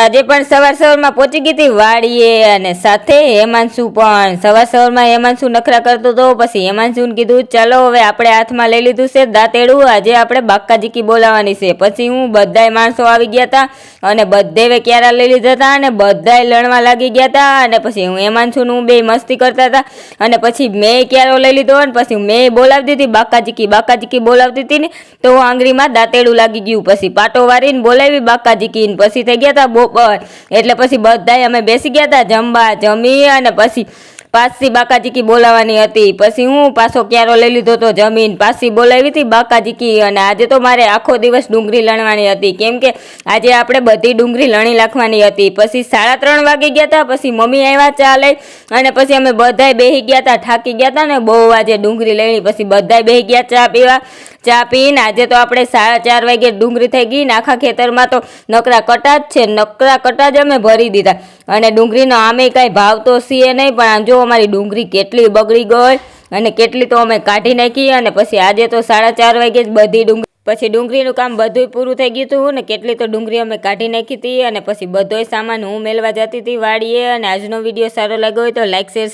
આજે પણ સવારમાં પહોંચી ગઈ હતી વાડીએ અને સાથે હેમાંશુ પણ સવારમાં હેમાંશુ નખરા કરતો હતો। પછી હેમાંશુને કીધું ચાલો હવે આપણે હાથમાં લઈ લીધું છે દાંતેડું, આજે આપણે બાકાજીકી બોલાવવાની છે। પછી હું બધાય માણસો આવી ગયા હતા અને બધે ક્યારા લઈ લીધા હતા અને બધાય લણવા લાગી ગયા હતા। અને પછી હું હેમાંશુને હું બે મસ્તી કરતા હતા અને પછી મેં ક્યારો લઈ લીધો અને પછી મેં બોલાવતી હતી બાકાજીકી બોલાવતી હતી ને તો આંગળીમાં દાંતેડું લાગી ગયું। પછી પાટો વારીને બોલાવી બાકાજીકી, પછી થઈ ગયા હતા એટલે પછી બધાય અમે બેસી ગયા હતા જમવા, જમી અને પછી પાછી બાકાજીકી બોલાવવાની હતી। પછી હું પાછો ક્યારો લઈ લીધો તો જમીન પાછી બોલાવી હતી બાકાજીકી। અને આજે તો મારે આખો દિવસ ડુંગળી લણવાની હતી કેમ કે આજે આપણે બધી ડુંગળી લણી નાખવાની હતી। પછી 3:30 વાગી ગયા હતા। પછી મમ્મી આવ્યા ચા લઈ અને પછી અમે બધાય બેસી ગયા હતા, થાકી ગયા હતા ને બહુ આજે ડુંગળી લણી। પછી બધાય બેસી ગયા ચા પીવા, ચા પીને આજે તો આપણે 4:30 વાગે ડુંગળી થઈ ગઈ ને આખા ખેતરમાં તો નકરા કટા જ છે, નકરા કટા જ અમે ભરી દીધા। અને ડુંગળીનો આમે કાંઈ ભાવ તો સીએ નહીં, પણ આમ જો અમારી ડુંગળી કેટલી બગડી ગઈ અને કેટલી તો અમે કાઢી નાખી। અને પછી આજે તો 4:30 વાગે જ બધી ડુંગળીનું કામ બધું પૂરું થઈ ગયું હતું ને કેટલી તો ડુંગળી અમે કાઢી નાખી હતી। અને પછી બધોય સામાન હું મેળવા જતી હતી વાડીએ। અને આજનો વિડીયો સારો લાગ્યો હોય તો લાઈક, શેર